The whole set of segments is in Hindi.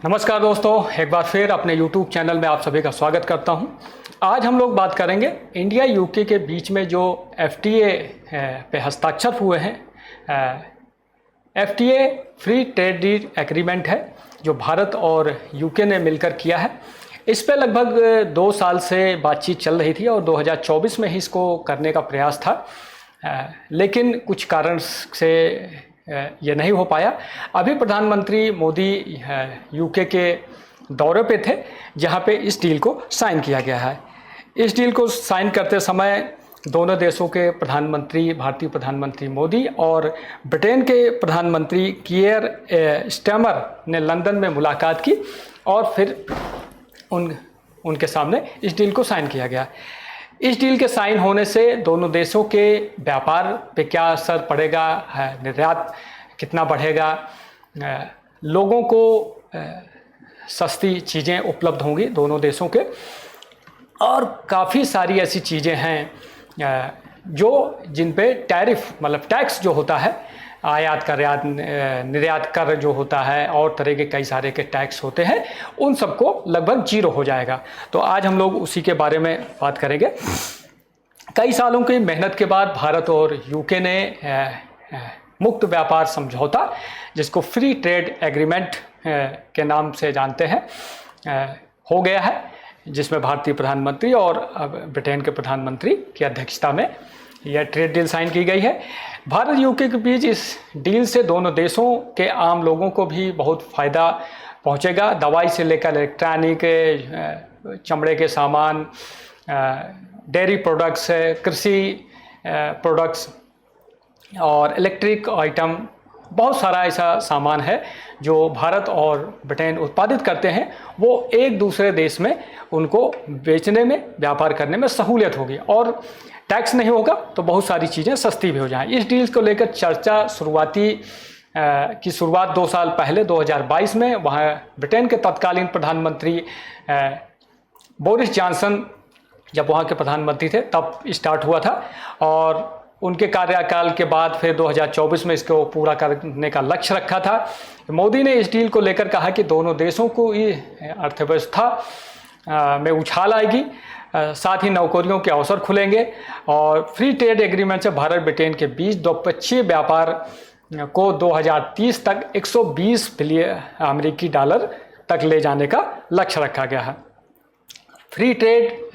नमस्कार दोस्तों, एक बार फिर अपने YouTube चैनल में आप सभी का स्वागत करता हूं। आज हम लोग बात करेंगे इंडिया यूके के बीच में जो FTA पे हस्ताक्षर हुए हैं। FTA free trade deal agreement है जो भारत और यूके ने मिलकर किया है। इस पे लगभग 2 साल से बातचीत चल रही थी और 2024 में ही इसको करने का प्रयास था, लेकिन कुछ कारण से ये नहीं हो पाया। अभी प्रधानमंत्री मोदी यूके के दौरे पे थे जहां पे इस डील को साइन किया गया है। इस डील को साइन करते समय दोनों देशों के प्रधानमंत्री, भारतीय प्रधानमंत्री मोदी और ब्रिटेन के प्रधानमंत्री कीयर स्टारमर ने लंदन में मुलाकात की और फिर उनके सामने इस डील को साइन किया गया। इस डील के साइन होने से दोनों देशों के व्यापार पे क्या असर पड़ेगा, निर्यात कितना बढ़ेगा, लोगों को सस्ती चीज़ें उपलब्ध होंगी दोनों देशों के, और काफ़ी सारी ऐसी चीज़ें हैं जिन पे टैरिफ मतलब टैक्स जो होता है, आयात कर निर्यात कर जो होता है और तरह के कई सारे के टैक्स होते हैं, उन सबको लगभग जीरो हो जाएगा। तो आज हम लोग उसी के बारे में बात करेंगे। कई सालों की मेहनत के बाद भारत और यूके ने मुक्त व्यापार समझौता, जिसको फ्री ट्रेड एग्रीमेंट के नाम से जानते हैं, हो गया है, जिसमें भारतीय प्रधानमंत्री और ब्रिटेन के प्रधानमंत्री की अध्यक्षता में यह ट्रेड डील साइन की गई है। भारत यूके के बीच इस डील से दोनों देशों के आम लोगों को भी बहुत फ़ायदा पहुंचेगा। दवाई से लेकर इलेक्ट्रॉनिक, चमड़े के सामान, डेयरी प्रोडक्ट्स, कृषि प्रोडक्ट्स और इलेक्ट्रिक आइटम, बहुत सारा ऐसा सामान है जो भारत और ब्रिटेन उत्पादित करते हैं। वो एक दूसरे देश में उनको बेचने में, व्यापार करने में सहूलियत होगी और टैक्स नहीं होगा, तो बहुत सारी चीज़ें सस्ती भी हो जाएं। इस डील को लेकर चर्चा की शुरुआत 2 साल पहले 2022 में वहाँ ब्रिटेन के तत्कालीन प्रधानमंत्री बोरिस जॉनसन जब वहाँ के प्रधानमंत्री थे तब स्टार्ट हुआ था, और उनके कार्यकाल के बाद फिर 2024 में इसको पूरा करने का लक्ष्य रखा था। मोदी ने इस डील को लेकर कहा कि दोनों देशों को ये अर्थव्यवस्था में उछाल आएगी, साथ ही नौकरियों के अवसर खुलेंगे और फ्री ट्रेड एग्रीमेंट से भारत ब्रिटेन के बीच द्विपक्षीय व्यापार को 2030 तक 120 बिलियन अमेरिकी डॉलर तक ले जाने का लक्ष्य रखा गया है। फ्री ट्रेड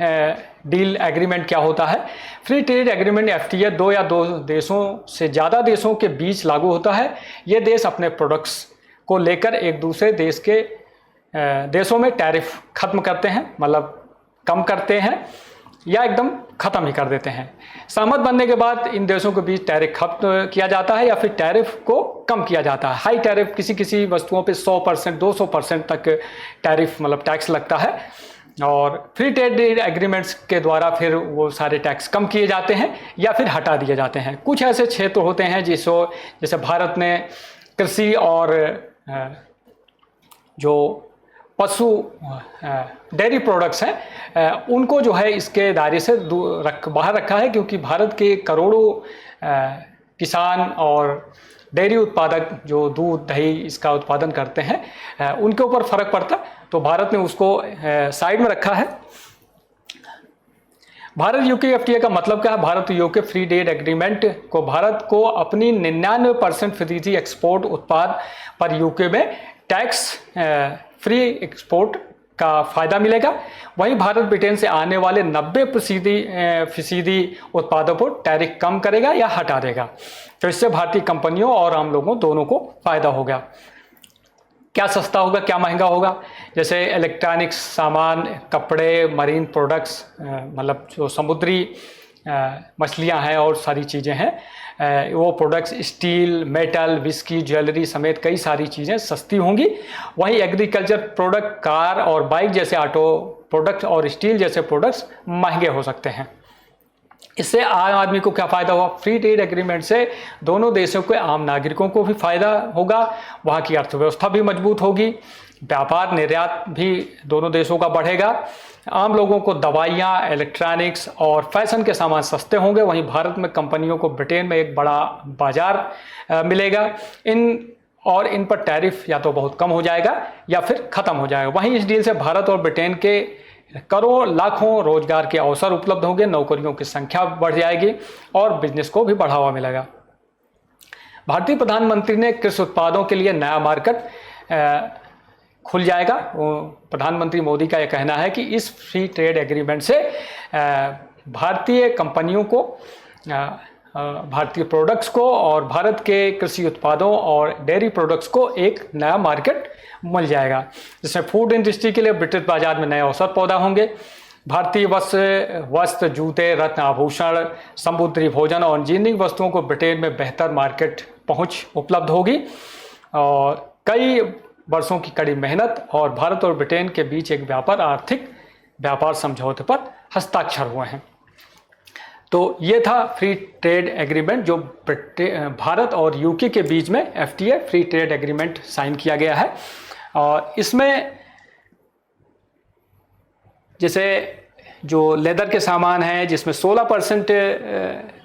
डील एग्रीमेंट क्या होता है? फ्री ट्रेड एग्रीमेंट FTA 2 या 2 देशों से ज़्यादा देशों के बीच लागू होता है। ये देश अपने प्रोडक्ट्स को लेकर एक दूसरे देश के देशों में टैरिफ खत्म करते हैं, मतलब कम करते हैं या एकदम ख़त्म ही कर देते हैं। सहमत बनने के बाद इन देशों के बीच टैरिफ खत्म किया जाता है या फिर टैरिफ को कम किया जाता है। हाई टैरिफ किसी वस्तुओं पे 100%, 200% तक टैरिफ मतलब टैक्स लगता है, और फ्री ट्रेड एग्रीमेंट्स के द्वारा फिर वो सारे टैक्स कम किए जाते हैं या फिर हटा दिए जाते हैं। कुछ ऐसे क्षेत्र होते हैं जैसे भारत ने कृषि और जो पशु डेयरी प्रोडक्ट्स हैं उनको जो है इसके दायरे से बाहर रखा है, क्योंकि भारत के करोड़ों किसान और डेयरी उत्पादक जो दूध दही इसका उत्पादन करते हैं उनके ऊपर फर्क पड़ता, तो भारत ने उसको साइड में रखा है। भारत यूके FTA का मतलब क्या है? Bharat UK free trade agreement को भारत को अपनी 99% फ्री एक्सपोर्ट उत्पाद पर यूके में टैक्स फ्री एक्सपोर्ट का फ़ायदा मिलेगा। वहीं भारत ब्रिटेन से आने वाले 90% उत्पादों पर टैरिफ कम करेगा या हटा देगा, तो इससे भारतीय कंपनियों और आम लोगों दोनों को फ़ायदा होगा। क्या सस्ता होगा, क्या महंगा होगा? जैसे इलेक्ट्रॉनिक्स सामान, कपड़े, मरीन प्रोडक्ट्स, मतलब जो समुद्री मछलियां हैं और सारी चीज़ें हैं, वो products, steel, metal, whisky, jewellery समेत कई सारी चीज़ें सस्ती होंगी। वहीं एग्रीकल्चर प्रोडक्ट, कार और बाइक जैसे ऑटो प्रोडक्ट्स और स्टील जैसे प्रोडक्ट्स महंगे हो सकते हैं। इससे आम आदमी को क्या फ़ायदा हुआ? फ्री ट्रेड एग्रीमेंट से दोनों देशों के आम नागरिकों को भी फ़ायदा होगा, वहाँ की अर्थव्यवस्था भी मजबूत होगी, व्यापार निर्यात भी दोनों देशों का बढ़ेगा, आम लोगों को दवाइयाँ, इलेक्ट्रॉनिक्स और फैशन के सामान सस्ते होंगे। वहीं भारत में कंपनियों को ब्रिटेन में एक बड़ा बाजार मिलेगा। इन और इन पर टैरिफ या तो बहुत कम हो जाएगा या फिर ख़त्म हो जाएगा। वहीं इस डील से भारत और ब्रिटेन के करोड़ लाखों रोजगार के अवसर उपलब्ध होंगे, नौकरियों की संख्या बढ़ जाएगी और बिजनेस को भी बढ़ावा मिलेगा। भारतीय प्रधानमंत्री ने कृषि उत्पादों के लिए नया मार्केट खुल जाएगा। प्रधानमंत्री मोदी का यह कहना है कि इस फ्री ट्रेड एग्रीमेंट से भारतीय कंपनियों को, भारतीय प्रोडक्ट्स को और भारत के कृषि उत्पादों और डेयरी प्रोडक्ट्स को एक नया मार्केट मिल जाएगा, जिसमें फूड इंडस्ट्री के लिए ब्रिटिश बाजार में नए अवसर पैदा होंगे। भारतीय वस्त्र, जूते, रत्न आभूषण, समुद्री भोजन और इंजीनियरिंग वस्तुओं को ब्रिटेन में बेहतर मार्केट पहुंच उपलब्ध होगी। और कई वर्षों की कड़ी मेहनत और भारत और ब्रिटेन के बीच एक आर्थिक व्यापार समझौते पर हस्ताक्षर हुए हैं। तो ये था फ्री ट्रेड एग्रीमेंट जो भारत और यूके के बीच में FTA free trade agreement sign किया गया है। और इसमें जैसे जो लेदर के सामान हैं जिसमें 16%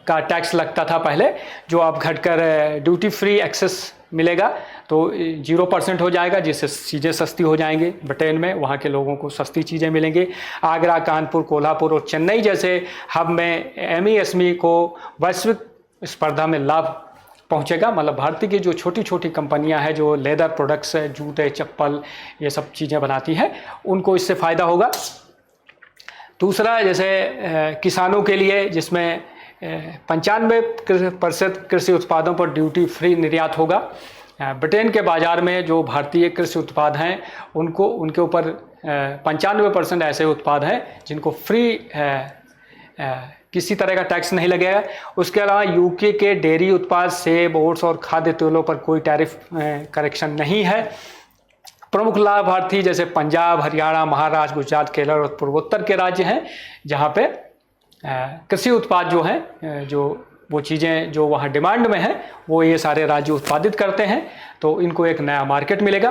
का टैक्स लगता था पहले, जो अब घटकर ड्यूटी फ्री एक्सेस मिलेगा तो 0% हो जाएगा, जिससे चीज़ें सस्ती हो जाएंगी ब्रिटेन में, वहाँ के लोगों को सस्ती चीज़ें मिलेंगी। आगरा, कानपुर, कोल्हापुर और चेन्नई जैसे हब में MESME को वैश्विक स्पर्धा में लाभ पहुँचेगा। मतलब भारतीय की जो छोटी छोटी कंपनियां हैं जो लेदर प्रोडक्ट्स, जूते, चप्पल, ये सब चीज़ें बनाती हैं, उनको इससे फ़ायदा होगा। दूसरा, जैसे किसानों के लिए, जिसमें 95% कृषि उत्पादों पर ड्यूटी फ्री निर्यात होगा। ब्रिटेन के बाज़ार में जो भारतीय कृषि उत्पाद हैं उनके ऊपर 95% ऐसे उत्पाद हैं जिनको फ्री किसी तरह का टैक्स नहीं लगेगा। उसके अलावा यूके के डेयरी उत्पाद, सेब, ओट्स और खाद्य तेलों पर कोई टैरिफ करेक्शन नहीं है। प्रमुख लाभार्थी जैसे पंजाब, हरियाणा, महाराष्ट्र, गुजरात, केरल और पूर्वोत्तर के राज्य हैं, जहाँ पे कृषि उत्पाद जो हैं, जो वो चीज़ें जो वहाँ डिमांड में हैं, वो ये सारे राज्य उत्पादित करते हैं, तो इनको एक नया मार्केट मिलेगा।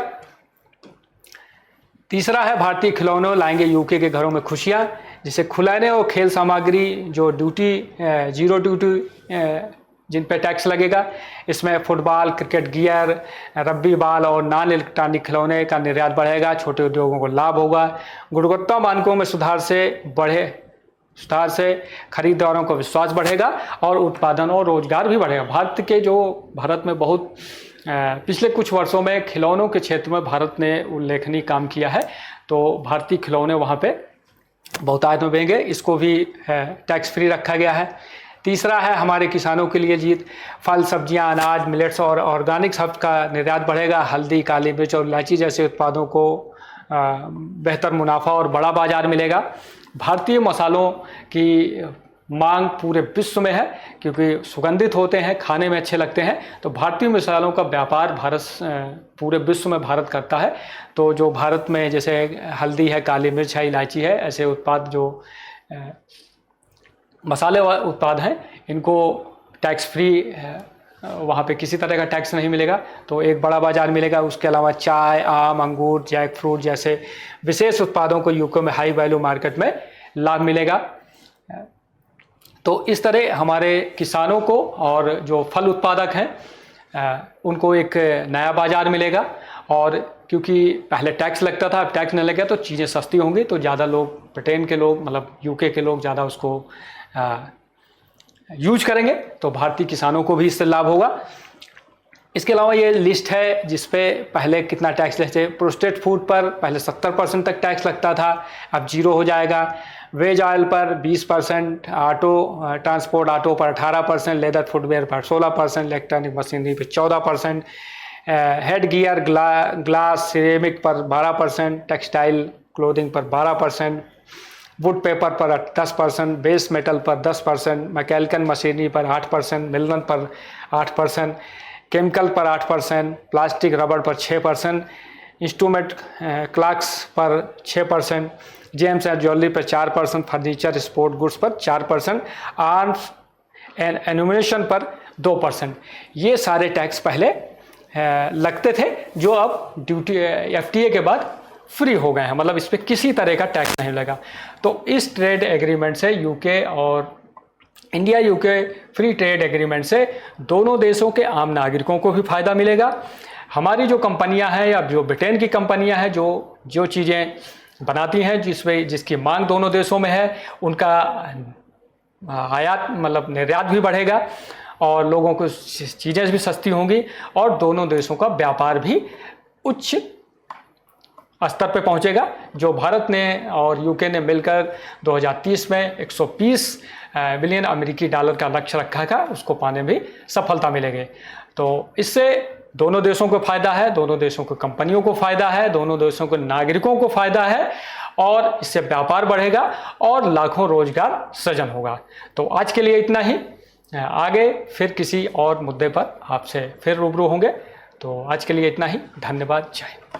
तीसरा है, भारतीय खिलौने लाएंगे यूके के घरों में खुशियाँ। जिसे खिलौने और खेल सामग्री जो जीरो ड्यूटी जिन पे टैक्स लगेगा, इसमें football, cricket gear, rugby ball और नॉन इलेक्ट्रॉनिक खिलौने का निर्यात बढ़ेगा। छोटे उद्योगों को लाभ होगा। गुणवत्ता मानकों में सुधार से खरीदारों को विश्वास बढ़ेगा और उत्पादन और रोजगार भी बढ़ेगा। भारत में बहुत पिछले कुछ वर्षों में खिलौनों के क्षेत्र में भारत ने उल्लेखनीय काम किया है, तो भारतीय खिलौने वहाँ पे बहुतायत में बनेंगे। इसको भी टैक्स फ्री रखा गया है। तीसरा है, हमारे किसानों के लिए जीत। फल, सब्जियां, अनाज, मिलेट्स और ऑर्गेनिक हब का निर्यात बढ़ेगा। हल्दी, काली मिर्च और इलायची जैसे उत्पादों को बेहतर मुनाफा और बड़ा बाजार मिलेगा। भारतीय मसालों की मांग पूरे विश्व में है, क्योंकि सुगंधित होते हैं, खाने में अच्छे लगते हैं, तो भारतीय मसालों का व्यापार पूरे विश्व में भारत करता है। तो जो भारत में जैसे हल्दी है, काली मिर्च है, इलायची है, ऐसे उत्पाद जो मसाले उत्पाद हैं, इनको टैक्स फ्री वहाँ पे किसी तरह का टैक्स नहीं मिलेगा, तो एक बड़ा बाजार मिलेगा। उसके अलावा चाय, आम, अंगूर, जैक फ्रूट जैसे विशेष उत्पादों को यूके में हाई वैल्यू मार्केट में लाभ मिलेगा। तो इस तरह हमारे किसानों को और जो फल उत्पादक हैं उनको एक नया बाजार मिलेगा। और क्योंकि पहले टैक्स लगता था, अब टैक्स नहीं लगेगा, तो चीज़ें सस्ती होंगी, तो ज़्यादा लोग, ब्रिटेन के लोग, मतलब यूके के लोग ज़्यादा उसको यूज करेंगे, तो भारतीय किसानों को भी इससे लाभ होगा। इसके अलावा ये लिस्ट है जिसपे पहले कितना टैक्स लेते। प्रोसेस्ड फूड पर पहले 70% तक टैक्स लगता था, अब 0 हो जाएगा। वेज ऑयल पर 20%, ऑटो ट्रांसपोर्ट ऑटो पर 18%, लेदर फुटवेयर पर 16%, इलेक्ट्रॉनिक मशीनरी पर 14%, हेड गियर, ग्लास, सिरेमिक पर 12%, टेक्सटाइल क्लोथिंग पर 12%, वुड पेपर पर 10%, बेस मेटल पर 10%, मैकेनिकल मशीनरी पर 8%, मिलन पर 8%, केमिकल पर 8%, प्लास्टिक रबड़ पर 6%, इंस्ट्रूमेंट क्लॉक्स पर 6%, जेम्स एंड ज्वेलरी पर 4%, फर्नीचर, स्पोर्ट गुड्स पर 4%, आर्म्स एंड एम्यूनिशन पर 2%। ये सारे टैक्स पहले लगते थे, जो अब ड्यूटी FTA के बाद फ्री हो गए हैं, मतलब इस पर किसी तरह का टैक्स नहीं लगा। तो इस ट्रेड एग्रीमेंट से यूके और India UK free trade agreement से दोनों देशों के आम नागरिकों को भी फ़ायदा मिलेगा। हमारी जो कंपनियां हैं या जो ब्रिटेन की कंपनियां हैं जो जो चीज़ें बनाती हैं जिसकी मांग दोनों देशों में है, उनका आयात मतलब निर्यात भी बढ़ेगा और लोगों को चीज़ें भी सस्ती होंगी और दोनों देशों का व्यापार भी उच्च स्तर पे पहुंचेगा। जो भारत ने और यूके ने मिलकर 2030 में 120 बिलियन अमेरिकी डॉलर का लक्ष्य रखा था, उसको पाने में सफलता मिलेगी। तो इससे दोनों देशों को फ़ायदा है, दोनों देशों को कंपनियों को फ़ायदा है, दोनों देशों के नागरिकों को फ़ायदा है और इससे व्यापार बढ़ेगा और लाखों रोजगार सृजन होगा। तो आज के लिए इतना ही, आगे फिर किसी और मुद्दे पर आपसे फिर रूबरू होंगे। तो आज के लिए इतना ही, धन्यवाद, जय हिंद।